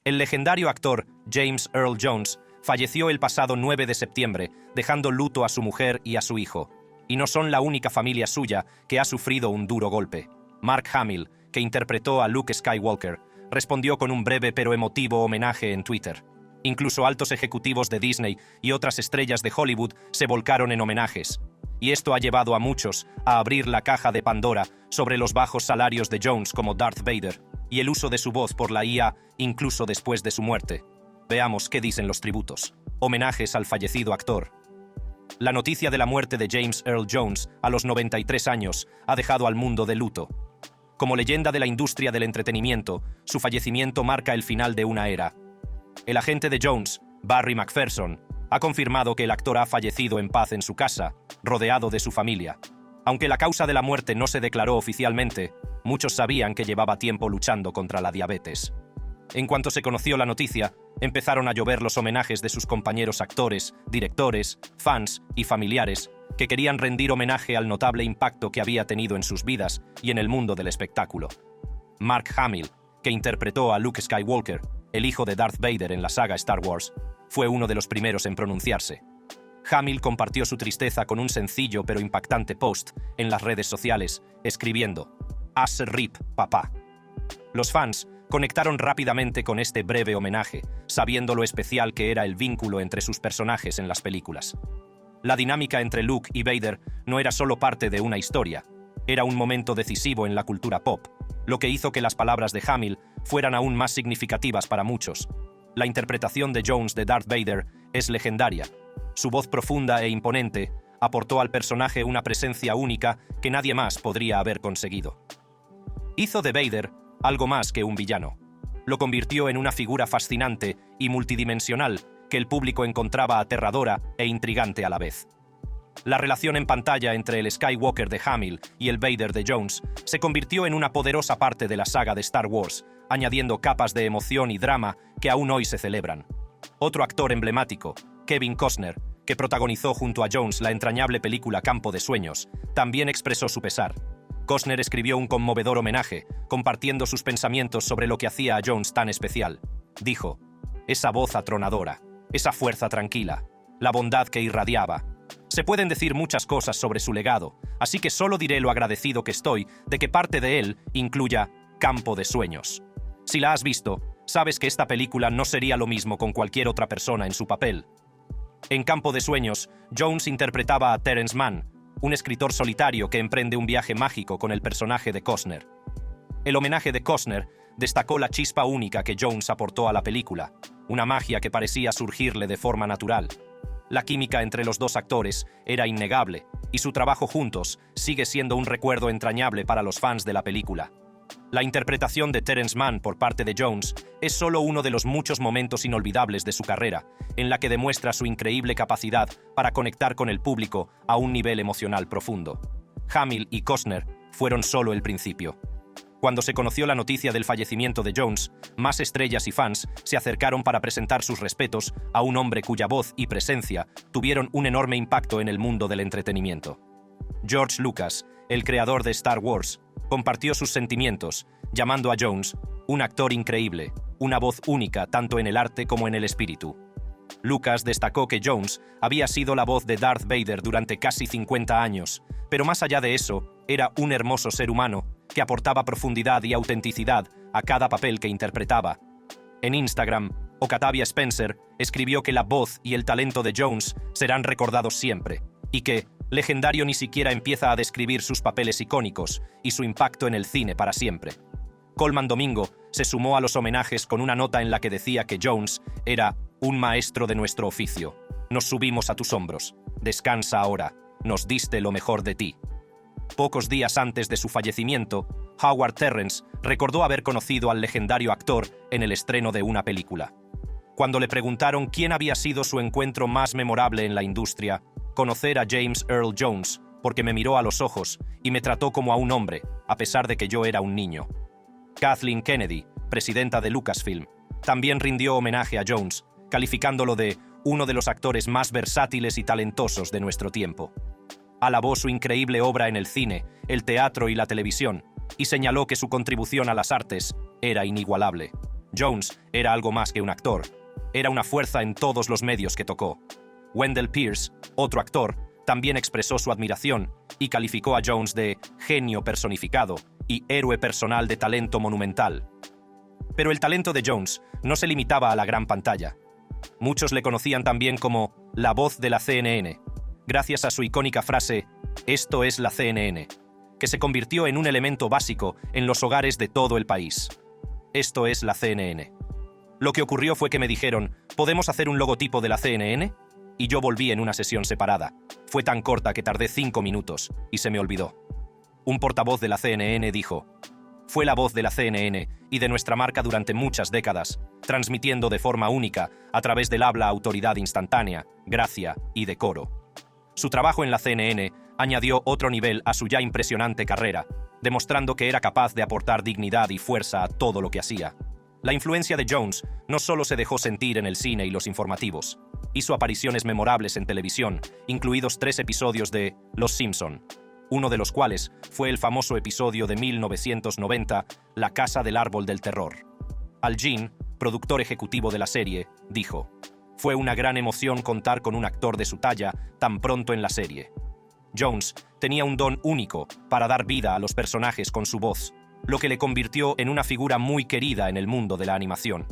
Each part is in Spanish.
El legendario actor James Earl Jones falleció el pasado 9 de septiembre, dejando luto a su mujer y a su hijo. Y no son la única familia suya que ha sufrido un duro golpe. Mark Hamill, que interpretó a Luke Skywalker, respondió con un breve pero emotivo homenaje en Twitter. Incluso altos ejecutivos de Disney y otras estrellas de Hollywood se volcaron en homenajes. Y esto ha llevado a muchos a abrir la caja de Pandora sobre los bajos salarios de Jones como Darth Vader y el uso de su voz por la IA incluso después de su muerte. Veamos qué dicen los tributos. Homenajes al fallecido actor. La noticia de la muerte de James Earl Jones a los 93 años ha dejado al mundo de luto. Como leyenda de la industria del entretenimiento, su fallecimiento marca el final de una era. El agente de Jones, Barry McPherson, ha confirmado que el actor ha fallecido en paz en su casa, rodeado de su familia. Aunque la causa de la muerte no se declaró oficialmente, muchos sabían que llevaba tiempo luchando contra la diabetes. En cuanto se conoció la noticia, empezaron a llover los homenajes de sus compañeros actores, directores, fans y familiares que querían rendir homenaje al notable impacto que había tenido en sus vidas y en el mundo del espectáculo. Mark Hamill, que interpretó a Luke Skywalker, el hijo de Darth Vader en la saga Star Wars, fue uno de los primeros en pronunciarse. Hamill compartió su tristeza con un sencillo pero impactante post en las redes sociales, escribiendo: "As rip, papá". Los fans conectaron rápidamente con este breve homenaje, sabiendo lo especial que era el vínculo entre sus personajes en las películas. La dinámica entre Luke y Vader no era solo parte de una historia, era un momento decisivo en la cultura pop, lo que hizo que las palabras de Hamill fueran aún más significativas para muchos. La interpretación de Jones de Darth Vader es legendaria. Su voz profunda e imponente aportó al personaje una presencia única que nadie más podría haber conseguido. Hizo de Vader algo más que un villano. Lo convirtió en una figura fascinante y multidimensional que el público encontraba aterradora e intrigante a la vez. La relación en pantalla entre el Skywalker de Hamill y el Vader de Jones se convirtió en una poderosa parte de la saga de Star Wars, añadiendo capas de emoción y drama que aún hoy se celebran. Otro actor emblemático, Kevin Costner, que protagonizó junto a Jones la entrañable película Campo de Sueños, también expresó su pesar. Costner escribió un conmovedor homenaje, compartiendo sus pensamientos sobre lo que hacía a Jones tan especial. Dijo: "Esa voz atronadora, esa fuerza tranquila, la bondad que irradiaba. Se pueden decir muchas cosas sobre su legado, así que solo diré lo agradecido que estoy de que parte de él incluya Campo de Sueños. Si la has visto, sabes que esta película no sería lo mismo con cualquier otra persona en su papel". En Campo de Sueños, Jones interpretaba a Terence Mann, un escritor solitario que emprende un viaje mágico con el personaje de Costner. El homenaje de Costner destacó la chispa única que Jones aportó a la película, una magia que parecía surgirle de forma natural. La química entre los dos actores era innegable, y su trabajo juntos sigue siendo un recuerdo entrañable para los fans de la película. La interpretación de Terence Mann por parte de Jones es solo uno de los muchos momentos inolvidables de su carrera, en la que demuestra su increíble capacidad para conectar con el público a un nivel emocional profundo. Hamill y Costner fueron solo el principio. Cuando se conoció la noticia del fallecimiento de Jones, más estrellas y fans se acercaron para presentar sus respetos a un hombre cuya voz y presencia tuvieron un enorme impacto en el mundo del entretenimiento. George Lucas, el creador de Star Wars, compartió sus sentimientos, llamando a Jones un actor increíble, una voz única tanto en el arte como en el espíritu. Lucas destacó que Jones había sido la voz de Darth Vader durante casi 50 años, pero más allá de eso, era un hermoso ser humano que aportaba profundidad y autenticidad a cada papel que interpretaba. En Instagram, Octavia Spencer escribió que la voz y el talento de Jones serán recordados siempre, y que legendario ni siquiera empieza a describir sus papeles icónicos y su impacto en el cine para siempre. Colman Domingo se sumó a los homenajes con una nota en la que decía que Jones era un maestro de nuestro oficio. Nos subimos a tus hombros. Descansa ahora. Nos diste lo mejor de ti. Pocos días antes de su fallecimiento, Howard Terrence recordó haber conocido al legendario actor en el estreno de una película. Cuando le preguntaron quién había sido su encuentro más memorable en la industria, conocer a James Earl Jones, porque me miró a los ojos y me trató como a un hombre, a pesar de que yo era un niño. Kathleen Kennedy, presidenta de Lucasfilm, también rindió homenaje a Jones, calificándolo de uno de los actores más versátiles y talentosos de nuestro tiempo. Alabó su increíble obra en el cine, el teatro y la televisión, y señaló que su contribución a las artes era inigualable. Jones era algo más que un actor. Era una fuerza en todos los medios que tocó. Wendell Pierce, otro actor, también expresó su admiración y calificó a Jones de genio personificado y héroe personal de talento monumental. Pero el talento de Jones no se limitaba a la gran pantalla. Muchos le conocían también como la voz de la CNN, gracias a su icónica frase «Esto es la CNN», que se convirtió en un elemento básico en los hogares de todo el país. Esto es la CNN. Lo que ocurrió fue que me dijeron «¿Podemos hacer un logotipo de la CNN?» Y yo volví en una sesión separada. Fue tan corta que tardé 5 minutos y se me olvidó. Un portavoz de la CNN dijo: «Fue la voz de la CNN y de nuestra marca durante muchas décadas, transmitiendo de forma única, a través del habla autoridad instantánea, gracia y decoro». Su trabajo en la CNN añadió otro nivel a su ya impresionante carrera, demostrando que era capaz de aportar dignidad y fuerza a todo lo que hacía. La influencia de Jones no solo se dejó sentir en el cine y los informativos. Hizo apariciones memorables en televisión, incluidos 3 episodios de Los Simpson, uno de los cuales fue el famoso episodio de 1990, La Casa del Árbol del Terror. Al Jean, productor ejecutivo de la serie, dijo: «Fue una gran emoción contar con un actor de su talla tan pronto en la serie». Jones tenía un don único para dar vida a los personajes con su voz, lo que le convirtió en una figura muy querida en el mundo de la animación.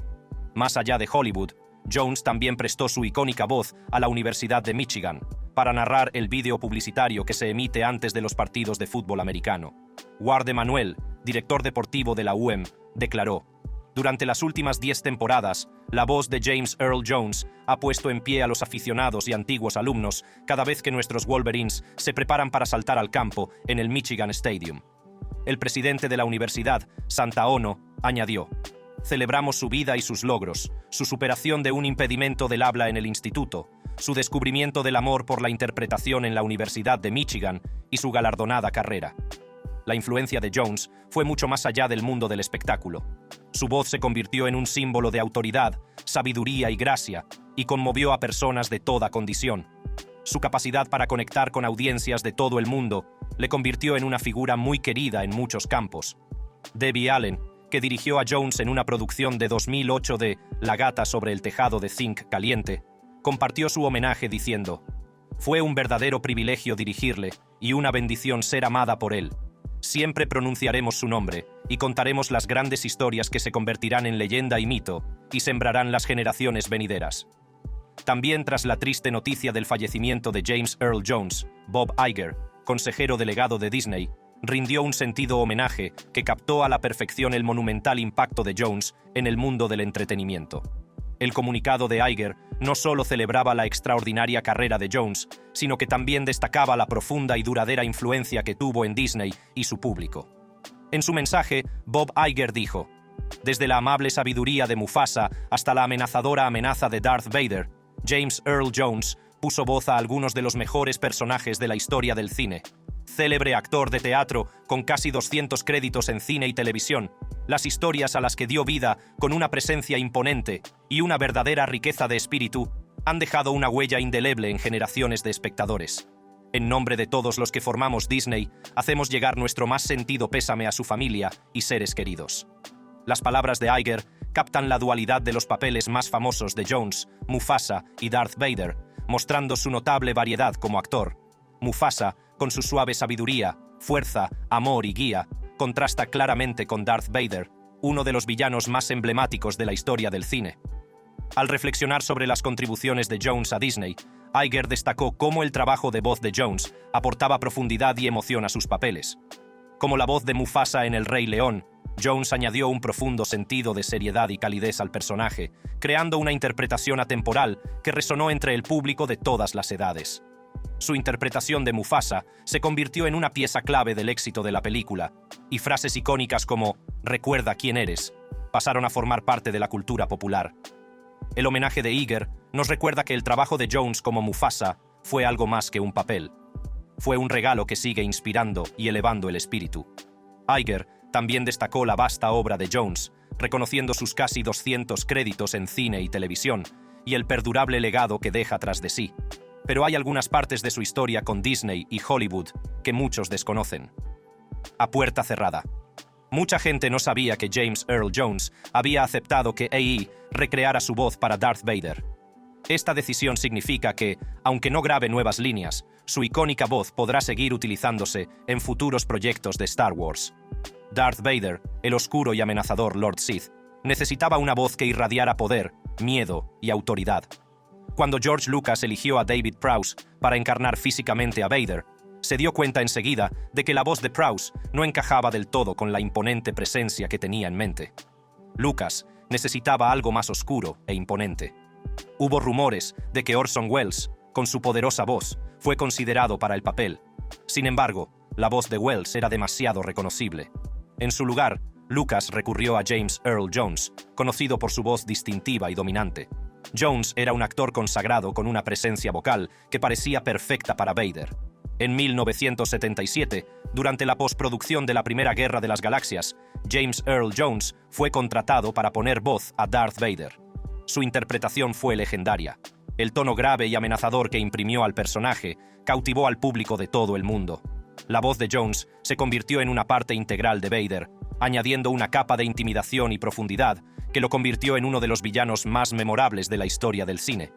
Más allá de Hollywood, Jones también prestó su icónica voz a la Universidad de Michigan para narrar el vídeo publicitario que se emite antes de los partidos de fútbol americano. Ward Emanuel, director deportivo de la UM, declaró: «Durante las últimas 10 temporadas, la voz de James Earl Jones ha puesto en pie a los aficionados y antiguos alumnos cada vez que nuestros Wolverines se preparan para saltar al campo en el Michigan Stadium». El presidente de la universidad, Santa Ono, añadió: «Celebramos su vida y sus logros, su superación de un impedimento del habla en el instituto, su descubrimiento del amor por la interpretación en la Universidad de Michigan y su galardonada carrera». La influencia de Jones fue mucho más allá del mundo del espectáculo. Su voz se convirtió en un símbolo de autoridad, sabiduría y gracia, y conmovió a personas de toda condición. Su capacidad para conectar con audiencias de todo el mundo le convirtió en una figura muy querida en muchos campos. Debbie Allen, que dirigió a Jones en una producción de 2008 de La gata sobre el tejado de zinc caliente, compartió su homenaje diciendo: «Fue un verdadero privilegio dirigirle y una bendición ser amada por él. Siempre pronunciaremos su nombre y contaremos las grandes historias que se convertirán en leyenda y mito y sembrarán las generaciones venideras». También tras la triste noticia del fallecimiento de James Earl Jones, Bob Iger, consejero delegado de Disney, rindió un sentido homenaje que captó a la perfección el monumental impacto de Jones en el mundo del entretenimiento. El comunicado de Iger no solo celebraba la extraordinaria carrera de Jones, sino que también destacaba la profunda y duradera influencia que tuvo en Disney y su público. En su mensaje, Bob Iger dijo: «Desde la amable sabiduría de Mufasa hasta la amenazadora amenaza de Darth Vader, James Earl Jones puso voz a algunos de los mejores personajes de la historia del cine. Célebre actor de teatro con casi 200 créditos en cine y televisión, las historias a las que dio vida con una presencia imponente y una verdadera riqueza de espíritu han dejado una huella indeleble en generaciones de espectadores. En nombre de todos los que formamos Disney, hacemos llegar nuestro más sentido pésame a su familia y seres queridos». Las palabras de Iger captan la dualidad de los papeles más famosos de Jones, Mufasa y Darth Vader, mostrando su notable variedad como actor. Mufasa, con su suave sabiduría, fuerza, amor y guía, contrasta claramente con Darth Vader, uno de los villanos más emblemáticos de la historia del cine. Al reflexionar sobre las contribuciones de Jones a Disney, Iger destacó cómo el trabajo de voz de Jones aportaba profundidad y emoción a sus papeles. Como la voz de Mufasa en El Rey León, Jones añadió un profundo sentido de seriedad y calidez al personaje, creando una interpretación atemporal que resonó entre el público de todas las edades. Su interpretación de Mufasa se convirtió en una pieza clave del éxito de la película, y frases icónicas como «Recuerda quién eres» pasaron a formar parte de la cultura popular. El homenaje de Iger nos recuerda que el trabajo de Jones como Mufasa fue algo más que un papel. Fue un regalo que sigue inspirando y elevando el espíritu. Iger también destacó la vasta obra de Jones, reconociendo sus casi 200 créditos en cine y televisión y el perdurable legado que deja tras de sí. Pero hay algunas partes de su historia con Disney y Hollywood que muchos desconocen. A puerta cerrada. Mucha gente no sabía que James Earl Jones había aceptado que AE recreara su voz para Darth Vader. Esta decisión significa que, aunque no grabe nuevas líneas, su icónica voz podrá seguir utilizándose en futuros proyectos de Star Wars. Darth Vader, el oscuro y amenazador Lord Sith, necesitaba una voz que irradiara poder, miedo y autoridad. Cuando George Lucas eligió a David Prowse para encarnar físicamente a Vader, se dio cuenta enseguida de que la voz de Prowse no encajaba del todo con la imponente presencia que tenía en mente. Lucas necesitaba algo más oscuro e imponente. Hubo rumores de que Orson Welles, con su poderosa voz, fue considerado para el papel. Sin embargo, la voz de Welles era demasiado reconocible. En su lugar, Lucas recurrió a James Earl Jones, conocido por su voz distintiva y dominante. Jones era un actor consagrado con una presencia vocal que parecía perfecta para Vader. En 1977, durante la postproducción de la Primera Guerra de las Galaxias, James Earl Jones fue contratado para poner voz a Darth Vader. Su interpretación fue legendaria. El tono grave y amenazador que imprimió al personaje cautivó al público de todo el mundo. La voz de Jones se convirtió en una parte integral de Vader, añadiendo una capa de intimidación y profundidad que lo convirtió en uno de los villanos más memorables de la historia del cine.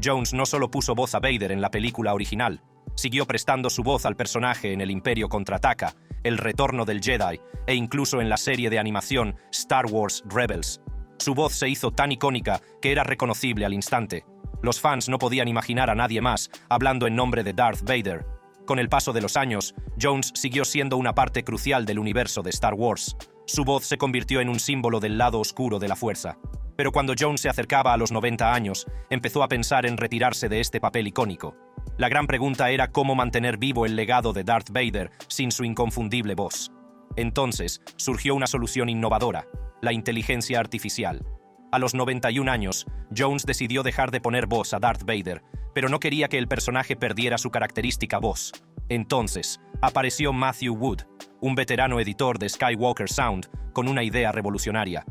Jones no solo puso voz a Vader en la película original, siguió prestando su voz al personaje en El Imperio Contraataca, El Retorno del Jedi e incluso en la serie de animación Star Wars Rebels. Su voz se hizo tan icónica que era reconocible al instante. Los fans no podían imaginar a nadie más hablando en nombre de Darth Vader. Con el paso de los años, Jones siguió siendo una parte crucial del universo de Star Wars. Su voz se convirtió en un símbolo del lado oscuro de la fuerza. Pero cuando Jones se acercaba a los 90 años, empezó a pensar en retirarse de este papel icónico. La gran pregunta era cómo mantener vivo el legado de Darth Vader sin su inconfundible voz. Entonces, surgió una solución innovadora: la inteligencia artificial. A los 91 años, Jones decidió dejar de poner voz a Darth Vader, pero no quería que el personaje perdiera su característica voz. Entonces, apareció Matthew Wood, un veterano editor de Skywalker Sound, con una idea revolucionaria.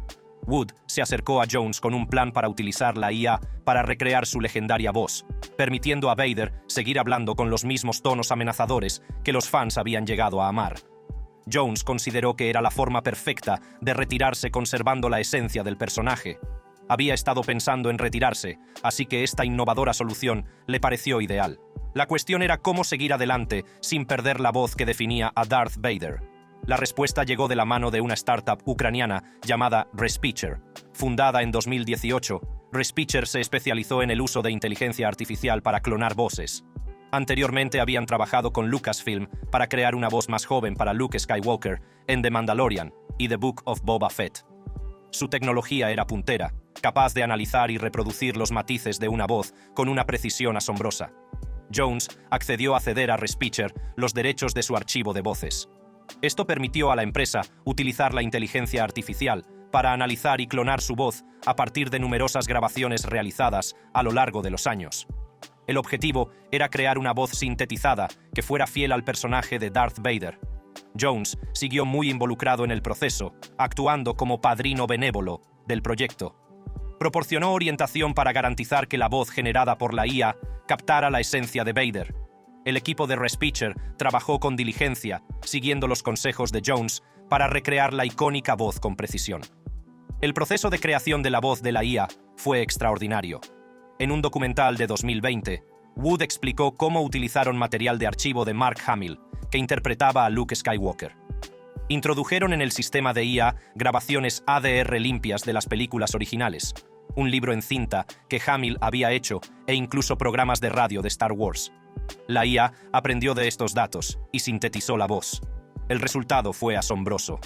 Wood se acercó a Jones con un plan para utilizar la IA para recrear su legendaria voz, permitiendo a Vader seguir hablando con los mismos tonos amenazadores que los fans habían llegado a amar. Jones consideró que era la forma perfecta de retirarse conservando la esencia del personaje. Había estado pensando en retirarse, así que esta innovadora solución le pareció ideal. La cuestión era cómo seguir adelante sin perder la voz que definía a Darth Vader. La respuesta llegó de la mano de una startup ucraniana llamada Respeecher. Fundada en 2018, Respeecher se especializó en el uso de inteligencia artificial para clonar voces. Anteriormente habían trabajado con Lucasfilm para crear una voz más joven para Luke Skywalker en The Mandalorian y The Book of Boba Fett. Su tecnología era puntera, capaz de analizar y reproducir los matices de una voz con una precisión asombrosa. Jones accedió a ceder a Respeecher los derechos de su archivo de voces. Esto permitió a la empresa utilizar la inteligencia artificial para analizar y clonar su voz a partir de numerosas grabaciones realizadas a lo largo de los años. El objetivo era crear una voz sintetizada que fuera fiel al personaje de Darth Vader. Jones siguió muy involucrado en el proceso, actuando como padrino benévolo del proyecto. Proporcionó orientación para garantizar que la voz generada por la IA captara la esencia de Vader. El equipo de Respeecher trabajó con diligencia, siguiendo los consejos de Jones para recrear la icónica voz con precisión. El proceso de creación de la voz de la IA fue extraordinario. En un documental de 2020, Wood explicó cómo utilizaron material de archivo de Mark Hamill, que interpretaba a Luke Skywalker. Introdujeron en el sistema de IA grabaciones ADR limpias de las películas originales, un libro en cinta que Hamill había hecho e incluso programas de radio de Star Wars. La IA aprendió de estos datos y sintetizó la voz. El resultado fue asombroso.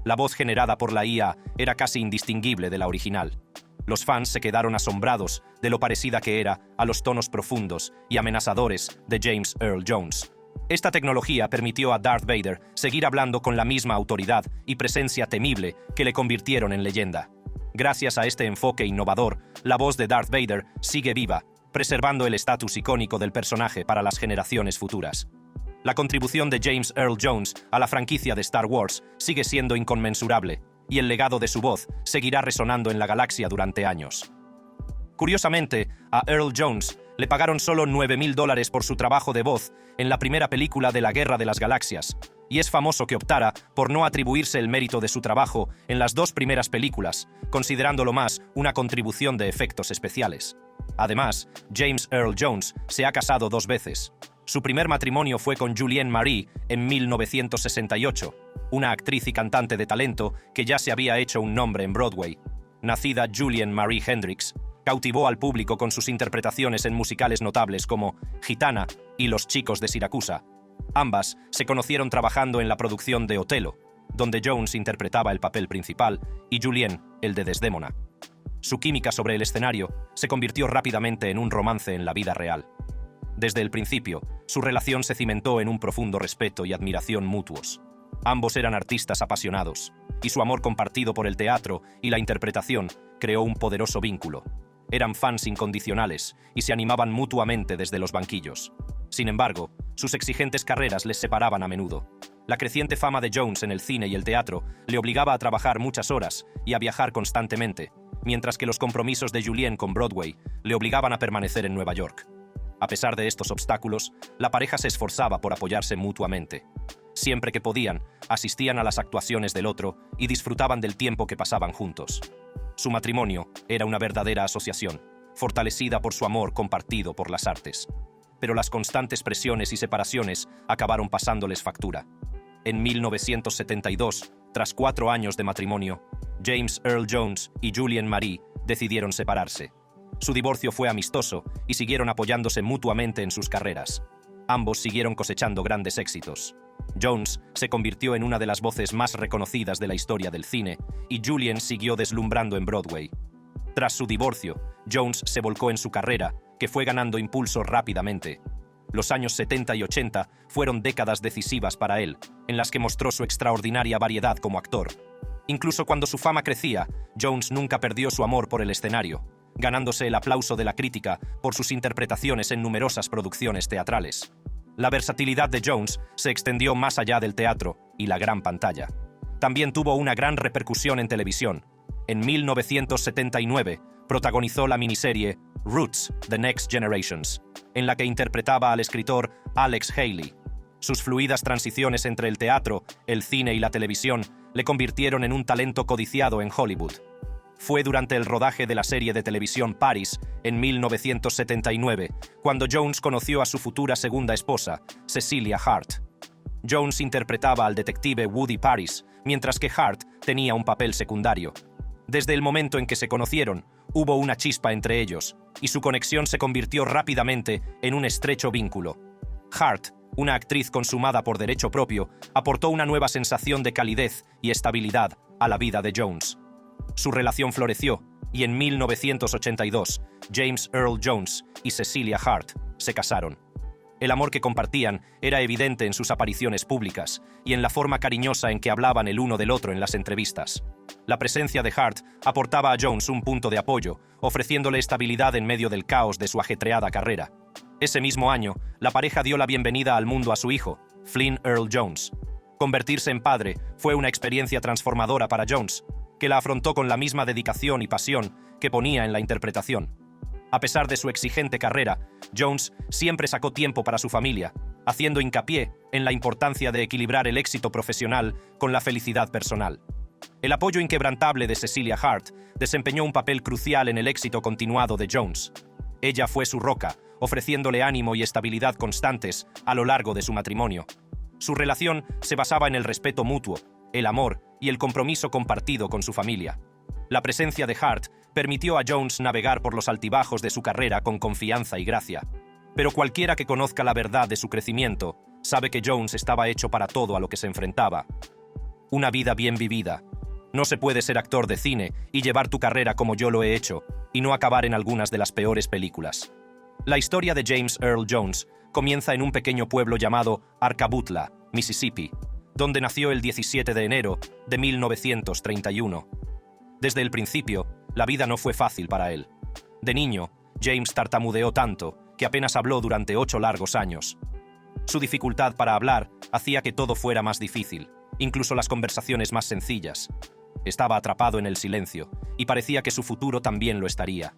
La voz generada por la IA era casi indistinguible de la original. Los fans se quedaron asombrados de lo parecida que era a los tonos profundos y amenazadores de James Earl Jones. Esta tecnología permitió a Darth Vader seguir hablando con la misma autoridad y presencia temible que le convirtieron en leyenda. Gracias a este enfoque innovador, la voz de Darth Vader sigue viva, preservando el estatus icónico del personaje para las generaciones futuras. La contribución de James Earl Jones a la franquicia de Star Wars sigue siendo inconmensurable, y el legado de su voz seguirá resonando en la galaxia durante años. Curiosamente, a Earl Jones le pagaron solo $9,000 por su trabajo de voz en la primera película de la Guerra de las Galaxias, y es famoso que optara por no atribuirse el mérito de su trabajo en las 2 primeras películas, considerándolo más una contribución de efectos especiales. Además, James Earl Jones se ha casado 2 veces. Su primer matrimonio fue con Julienne Marie en 1968, una actriz y cantante de talento que ya se había hecho un nombre en Broadway. Nacida Julienne Marie Hendricks, cautivó al público con sus interpretaciones en musicales notables como Gitana y Los chicos de Siracusa. Ambas se conocieron trabajando en la producción de Otelo, donde Jones interpretaba el papel principal y Julienne el de Desdémona. Su química sobre el escenario se convirtió rápidamente en un romance en la vida real. Desde el principio, su relación se cimentó en un profundo respeto y admiración mutuos. Ambos eran artistas apasionados, y su amor compartido por el teatro y la interpretación creó un poderoso vínculo. Eran fans incondicionales y se animaban mutuamente desde los banquillos. Sin embargo, sus exigentes carreras les separaban a menudo. La creciente fama de Jones en el cine y el teatro le obligaba a trabajar muchas horas y a viajar constantemente, mientras que los compromisos de Julienne con Broadway le obligaban a permanecer en Nueva York. A pesar de estos obstáculos, la pareja se esforzaba por apoyarse mutuamente. Siempre que podían, asistían a las actuaciones del otro y disfrutaban del tiempo que pasaban juntos. Su matrimonio era una verdadera asociación, fortalecida por su amor compartido por las artes. Pero las constantes presiones y separaciones acabaron pasándoles factura. En 1972, tras 4 años de matrimonio, James Earl Jones y Julienne Marie decidieron separarse. Su divorcio fue amistoso y siguieron apoyándose mutuamente en sus carreras. Ambos siguieron cosechando grandes éxitos. Jones se convirtió en una de las voces más reconocidas de la historia del cine y Julienne siguió deslumbrando en Broadway. Tras su divorcio, Jones se volcó en su carrera, que fue ganando impulso rápidamente. Los años 70 y 80 fueron décadas decisivas para él, en las que mostró su extraordinaria variedad como actor. Incluso cuando su fama crecía, Jones nunca perdió su amor por el escenario, ganándose el aplauso de la crítica por sus interpretaciones en numerosas producciones teatrales. La versatilidad de Jones se extendió más allá del teatro y la gran pantalla. También tuvo una gran repercusión en televisión. En 1979, protagonizó la miniserie Roots: The Next Generations, en la que interpretaba al escritor Alex Haley. Sus fluidas transiciones entre el teatro, el cine y la televisión le convirtieron en un talento codiciado en Hollywood. Fue durante el rodaje de la serie de televisión Paris, en 1979, cuando Jones conoció a su futura segunda esposa, Cecilia Hart. Jones interpretaba al detective Woody Paris, mientras que Hart tenía un papel secundario. Desde el momento en que se conocieron, hubo una chispa entre ellos, y su conexión se convirtió rápidamente en un estrecho vínculo. Hart, una actriz consumada por derecho propio, aportó una nueva sensación de calidez y estabilidad a la vida de Jones. Su relación floreció, y en 1982, James Earl Jones y Cecilia Hart se casaron. El amor que compartían era evidente en sus apariciones públicas y en la forma cariñosa en que hablaban el uno del otro en las entrevistas. La presencia de Hart aportaba a Jones un punto de apoyo, ofreciéndole estabilidad en medio del caos de su ajetreada carrera. Ese mismo año, la pareja dio la bienvenida al mundo a su hijo, Flynn Earl Jones. Convertirse en padre fue una experiencia transformadora para Jones, que la afrontó con la misma dedicación y pasión que ponía en la interpretación. A pesar de su exigente carrera, Jones siempre sacó tiempo para su familia, haciendo hincapié en la importancia de equilibrar el éxito profesional con la felicidad personal. El apoyo inquebrantable de Cecilia Hart desempeñó un papel crucial en el éxito continuado de Jones. Ella fue su roca, ofreciéndole ánimo y estabilidad constantes a lo largo de su matrimonio. Su relación se basaba en el respeto mutuo, el amor y el compromiso compartido con su familia. La presencia de Hart permitió a Jones navegar por los altibajos de su carrera con confianza y gracia. Pero cualquiera que conozca la verdad de su crecimiento sabe que Jones estaba hecho para todo a lo que se enfrentaba. Una vida bien vivida. No se puede ser actor de cine y llevar tu carrera como yo lo he hecho, y no acabar en algunas de las peores películas. La historia de James Earl Jones comienza en un pequeño pueblo llamado Arkabutla, Mississippi, donde nació el 17 de enero de 1931. Desde el principio, la vida no fue fácil para él. De niño, James tartamudeó tanto que apenas habló durante 8 largos años. Su dificultad para hablar hacía que todo fuera más difícil, incluso las conversaciones más sencillas. Estaba atrapado en el silencio, y parecía que su futuro también lo estaría.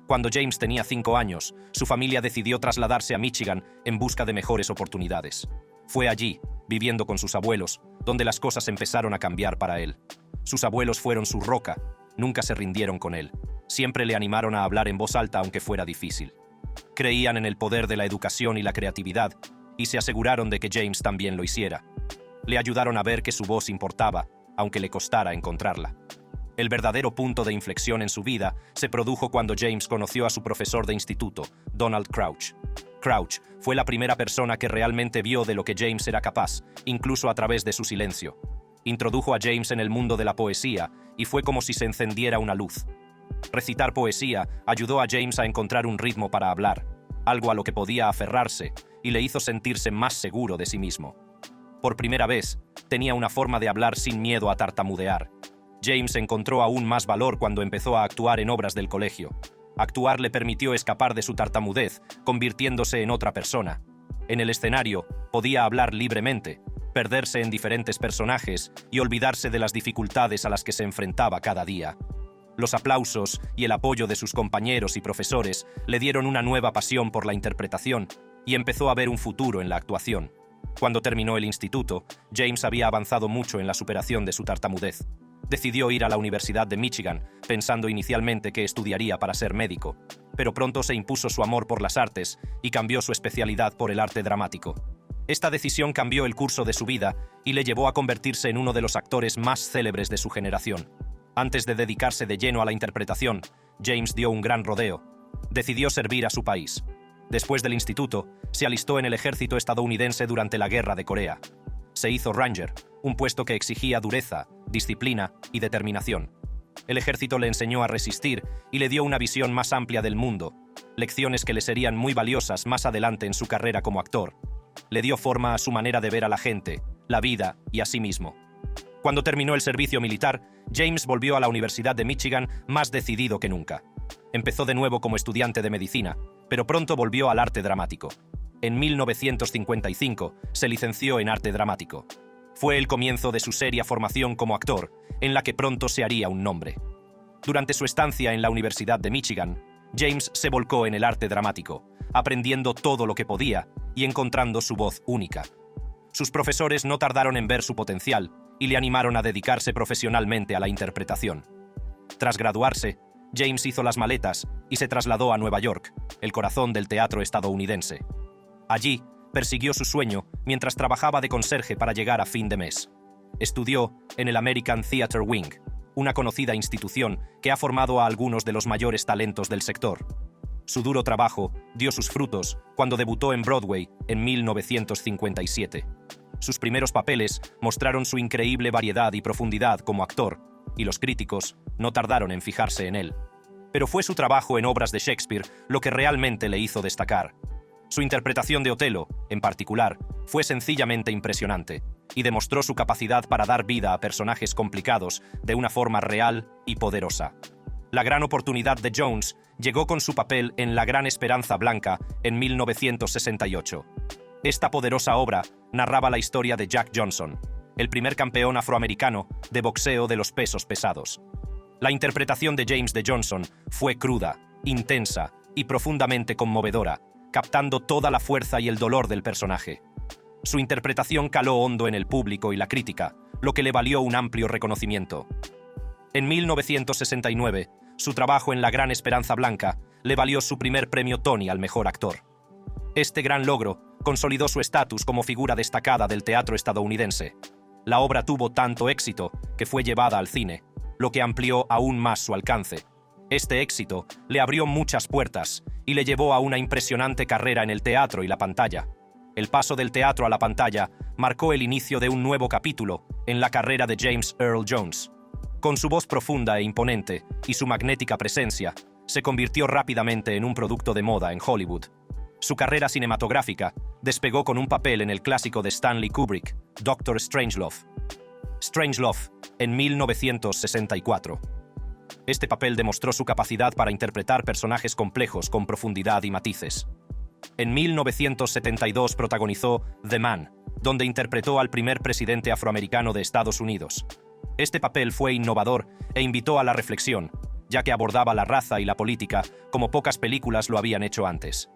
Cuando James tenía 5 años, su familia decidió trasladarse a Michigan en busca de mejores oportunidades. Fue allí, viviendo con sus abuelos, donde las cosas empezaron a cambiar para él. Sus abuelos fueron su roca, nunca se rindieron con él. Siempre le animaron a hablar en voz alta aunque fuera difícil. Creían en el poder de la educación y la creatividad, y se aseguraron de que James también lo hiciera. Le ayudaron a ver que su voz importaba, aunque le costara encontrarla. El verdadero punto de inflexión en su vida se produjo cuando James conoció a su profesor de instituto, Donald Crouch. Crouch fue la primera persona que realmente vio de lo que James era capaz, incluso a través de su silencio. Introdujo a James en el mundo de la poesía y fue como si se encendiera una luz. Recitar poesía ayudó a James a encontrar un ritmo para hablar, algo a lo que podía aferrarse, y le hizo sentirse más seguro de sí mismo. Por primera vez, tenía una forma de hablar sin miedo a tartamudear. James encontró aún más valor cuando empezó a actuar en obras del colegio. Actuar le permitió escapar de su tartamudez, convirtiéndose en otra persona. En el escenario, podía hablar libremente, perderse en diferentes personajes y olvidarse de las dificultades a las que se enfrentaba cada día. Los aplausos y el apoyo de sus compañeros y profesores le dieron una nueva pasión por la interpretación y empezó a ver un futuro en la actuación. Cuando terminó el instituto, James había avanzado mucho en la superación de su tartamudez. Decidió ir a la Universidad de Michigan, pensando inicialmente que estudiaría para ser médico, pero pronto se impuso su amor por las artes y cambió su especialidad por el arte dramático. Esta decisión cambió el curso de su vida y le llevó a convertirse en uno de los actores más célebres de su generación. Antes de dedicarse de lleno a la interpretación, James dio un gran rodeo. Decidió servir a su país. Después del instituto, se alistó en el ejército estadounidense durante la Guerra de Corea. Se hizo Ranger, un puesto que exigía dureza, disciplina y determinación. El ejército le enseñó a resistir y le dio una visión más amplia del mundo, lecciones que le serían muy valiosas más adelante en su carrera como actor. Le dio forma a su manera de ver a la gente, la vida y a sí mismo. Cuando terminó el servicio militar, James volvió a la Universidad de Michigan más decidido que nunca. Empezó de nuevo como estudiante de medicina, pero pronto volvió al arte dramático. En 1955 se licenció en arte dramático. Fue el comienzo de su seria formación como actor, en la que pronto se haría un nombre. Durante su estancia en la Universidad de Michigan, James se volcó en el arte dramático, aprendiendo todo lo que podía y encontrando su voz única. Sus profesores no tardaron en ver su potencial y le animaron a dedicarse profesionalmente a la interpretación. Tras graduarse, James hizo las maletas y se trasladó a Nueva York, el corazón del teatro estadounidense. Allí, persiguió su sueño mientras trabajaba de conserje para llegar a fin de mes. Estudió en el American Theatre Wing, una conocida institución que ha formado a algunos de los mayores talentos del sector. Su duro trabajo dio sus frutos cuando debutó en Broadway en 1957. Sus primeros papeles mostraron su increíble variedad y profundidad como actor, y los críticos no tardaron en fijarse en él. Pero fue su trabajo en obras de Shakespeare lo que realmente le hizo destacar. Su interpretación de Otelo, en particular, fue sencillamente impresionante y demostró su capacidad para dar vida a personajes complicados de una forma real y poderosa. La gran oportunidad de Jones llegó con su papel en La Gran Esperanza Blanca en 1968. Esta poderosa obra narraba la historia de Jack Johnson, el primer campeón afroamericano de boxeo de los pesos pesados. La interpretación de James de Johnson fue cruda, intensa y profundamente conmovedora, captando toda la fuerza y el dolor del personaje. Su interpretación caló hondo en el público y la crítica, lo que le valió un amplio reconocimiento. En 1969, su trabajo en La Gran Esperanza Blanca le valió su primer premio Tony al mejor actor. Este gran logro consolidó su estatus como figura destacada del teatro estadounidense. La obra tuvo tanto éxito que fue llevada al cine, lo que amplió aún más su alcance. Este éxito le abrió muchas puertas y le llevó a una impresionante carrera en el teatro y la pantalla. El paso del teatro a la pantalla marcó el inicio de un nuevo capítulo en la carrera de James Earl Jones. Con su voz profunda e imponente y su magnética presencia, se convirtió rápidamente en un producto de moda en Hollywood. Su carrera cinematográfica despegó con un papel en el clásico de Stanley Kubrick, Dr. Strangelove. Strangelove, en 1964. Este papel demostró su capacidad para interpretar personajes complejos con profundidad y matices. En 1972 protagonizó The Man, donde interpretó al primer presidente afroamericano de Estados Unidos. Este papel fue innovador e invitó a la reflexión, ya que abordaba la raza y la política como pocas películas lo habían hecho antes.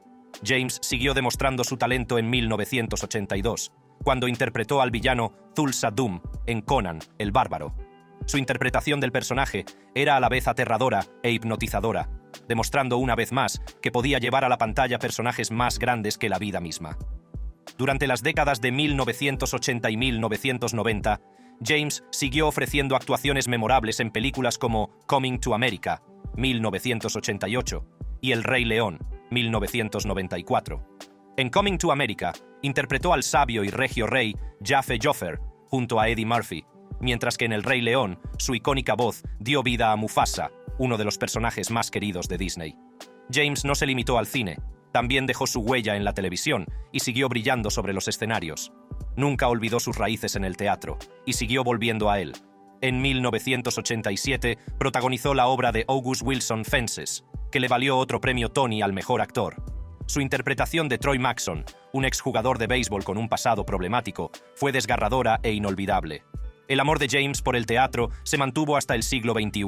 James siguió demostrando su talento en 1982, cuando interpretó al villano Thulsa Doom en Conan, el Bárbaro. Su interpretación del personaje era a la vez aterradora e hipnotizadora, demostrando una vez más que podía llevar a la pantalla personajes más grandes que la vida misma. Durante las décadas de 1980 y 1990, James siguió ofreciendo actuaciones memorables en películas como Coming to America, 1988, y El Rey León, 1994. En Coming to America, interpretó al sabio y regio rey Jaffe Joffer, junto a Eddie Murphy, mientras que en El Rey León, su icónica voz dio vida a Mufasa, uno de los personajes más queridos de Disney. James no se limitó al cine, también dejó su huella en la televisión y siguió brillando sobre los escenarios. Nunca olvidó sus raíces en el teatro y siguió volviendo a él. En 1987 protagonizó la obra de August Wilson Fences, que le valió otro premio Tony al mejor actor. Su interpretación de Troy Maxson, un exjugador de béisbol con un pasado problemático, fue desgarradora e inolvidable. El amor de James por el teatro se mantuvo hasta el siglo XXI.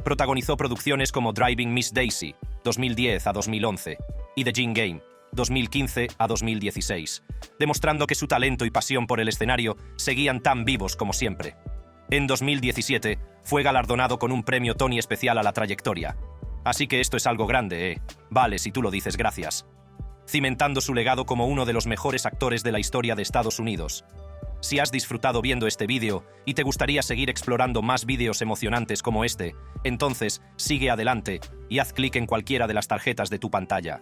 Protagonizó producciones como Driving Miss Daisy, 2010 a 2011, y The Gin Game, 2015 a 2016, demostrando que su talento y pasión por el escenario seguían tan vivos como siempre. En 2017 fue galardonado con un premio Tony especial a la trayectoria. Así que esto es algo grande, ¿eh? Vale, si tú lo dices, gracias. Cimentando su legado como uno de los mejores actores de la historia de Estados Unidos. Si has disfrutado viendo este vídeo y te gustaría seguir explorando más vídeos emocionantes como este, entonces sigue adelante y haz clic en cualquiera de las tarjetas de tu pantalla.